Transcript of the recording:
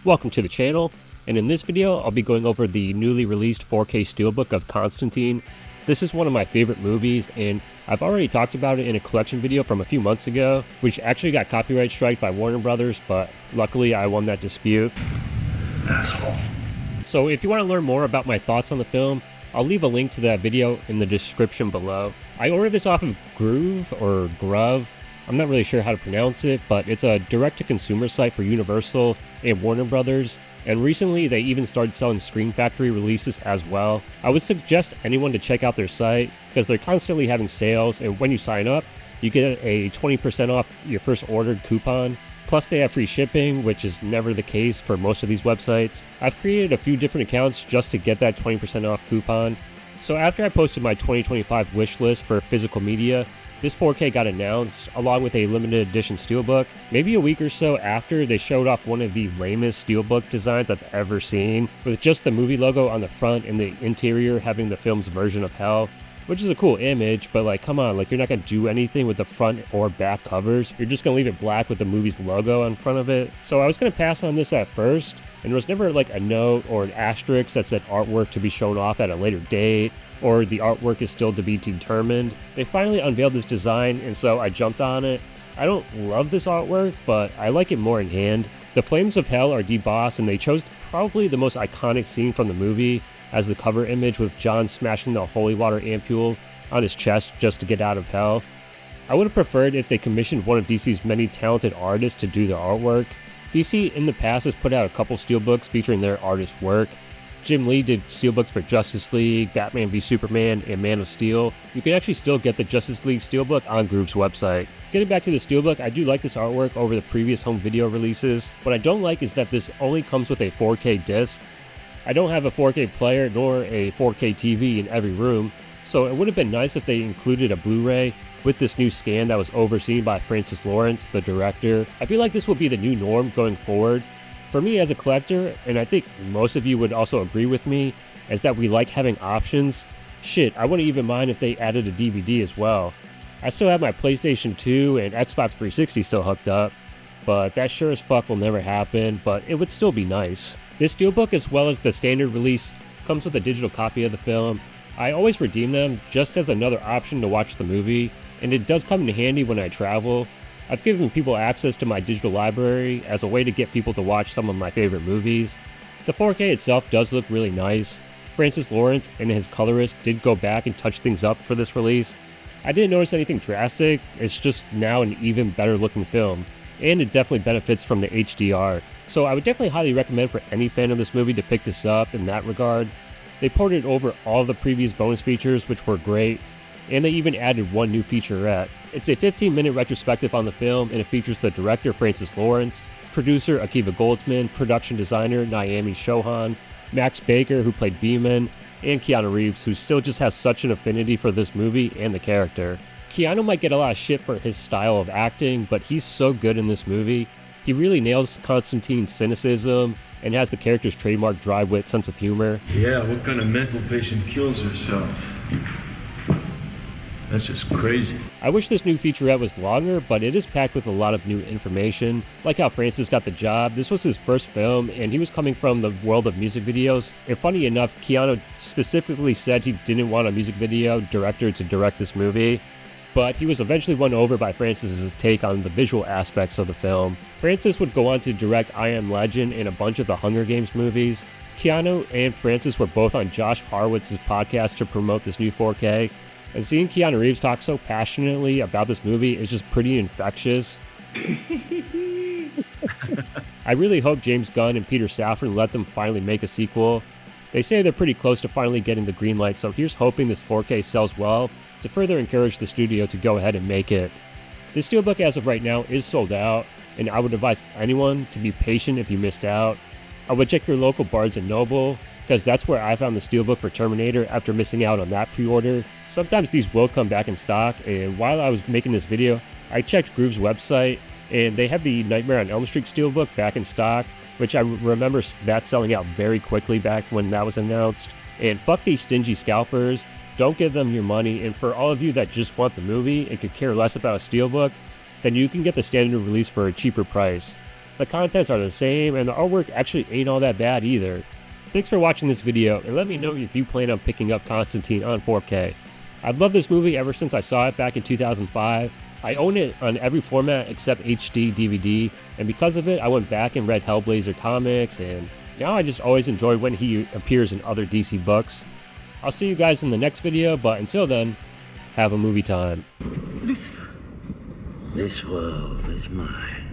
Welcome to the channel, and in this video I'll be going over the newly released 4K Steelbook of Constantine. This is one of my favorite movies, and I've already talked about it in a collection video from a few months ago, which actually got copyright striked by Warner Brothers, but luckily I won that dispute. Asshole. So if you want to learn more about my thoughts on the film, I'll leave a link to that video in the description below. I ordered this off of Groove or Gruv. I'm not really sure how to pronounce it, but it's a direct-to-consumer site for Universal and Warner Brothers, and recently they even started selling Screen Factory releases as well. I would suggest anyone to check out their site because they're constantly having sales, and when you sign up, you get a 20% off your first ordered coupon. Plus they have free shipping, which is never the case for most of these websites. I've created a few different accounts just to get that 20% off coupon. So after I posted my 2025 wish list for physical media, this 4K got announced, along with a limited edition Steelbook. Maybe a week or so after, they showed off one of the lamest Steelbook designs I've ever seen, with just the movie logo on the front and the interior having the film's version of hell. Which is a cool image, but like, come on, like, you're not gonna do anything with the front or back covers. You're just gonna leave it black with the movie's logo on front of it. So I was gonna pass on this at first, and there was never like a note or an asterisk that said artwork to be shown off at a later date, or the artwork is still to be determined. They finally unveiled this design, and so I jumped on it. I don't love this artwork, but I like it more in hand. The flames of hell are debossed, and they chose probably the most iconic scene from the movie as the cover image, with John smashing the holy water ampule on his chest just to get out of hell. I would have preferred if they commissioned one of DC's many talented artists to do the artwork. DC in the past has put out a couple steelbooks featuring their artist's work. Jim Lee did steelbooks for Justice League, Batman v Superman, and Man of Steel. You can actually still get the Justice League steelbook on Groove's website. Getting back to the steelbook, I do like this artwork over the previous home video releases. What I don't like is that this only comes with a 4K disc. I don't have a 4K player nor a 4K TV in every room, so it would have been nice if they included a Blu-ray with this new scan that was overseen by Francis Lawrence, the director. I feel like this will be the new norm going forward. For me as a collector, and I think most of you would also agree with me, is that we like having options. Shit, I wouldn't even mind if they added a DVD as well. I still have my PlayStation 2 and Xbox 360 still hooked up, but that sure as fuck will never happen, but it would still be nice. This steelbook, as well as the standard release, comes with a digital copy of the film. I always redeem them just as another option to watch the movie, and it does come in handy when I travel. I've given people access to my digital library as a way to get people to watch some of my favorite movies. The 4K itself does look really nice. Francis Lawrence and his colorist did go back and touch things up for this release. I didn't notice anything drastic, it's just now an even better looking film, and it definitely benefits from the HDR. So I would definitely highly recommend for any fan of this movie to pick this up in that regard. They ported over all the previous bonus features, which were great, and they even added one new featurette. It's a 15-minute retrospective on the film, and it features the director Francis Lawrence, producer Akiva Goldsman, production designer Naomi Shohan, Max Baker, who played Beeman, and Keanu Reeves, who still just has such an affinity for this movie and the character. Keanu might get a lot of shit for his style of acting, but he's so good in this movie. He really nails Constantine's cynicism and has the character's trademark dry wit sense of humor. Yeah, what kind of mental patient kills herself? That's just crazy. I wish this new featurette was longer, but it is packed with a lot of new information. Like how Francis got the job, this was his first film, and he was coming from the world of music videos. And funny enough, Keanu specifically said he didn't want a music video director to direct this movie, but he was eventually won over by Francis's take on the visual aspects of the film. Francis would go on to direct I Am Legend and a bunch of the Hunger Games movies. Keanu and Francis were both on Josh Harwitz's podcast to promote this new 4K, and seeing Keanu Reeves talk so passionately about this movie is just pretty infectious. I really hope James Gunn and Peter Safran let them finally make a sequel. They say they're pretty close to finally getting the green light, so here's hoping this 4K sells well to further encourage the studio to go ahead and make it. This steelbook as of right now is sold out, and I would advise anyone to be patient if you missed out. I would check your local Barnes & Noble, because that's where I found the steelbook for Terminator after missing out on that pre-order. Sometimes these will come back in stock, and while I was making this video, I checked Groove's website, and they had the Nightmare on Elm Street steelbook back in stock, which I remember that selling out very quickly back when that was announced. And fuck these stingy scalpers. Don't give them your money, and for all of you that just want the movie and could care less about a steelbook, then you can get the standard release for a cheaper price. The contents are the same, and the artwork actually ain't all that bad either. Thanks for watching this video, and let me know if you plan on picking up Constantine on 4K. I've loved this movie ever since I saw it back in 2005. I own it on every format except HD DVD, and because of it, I went back and read Hellblazer comics, and now I just always enjoy when he appears in other DC books. I'll see you guys in the next video, but until then, have a movie time. Lucifer. This world is mine.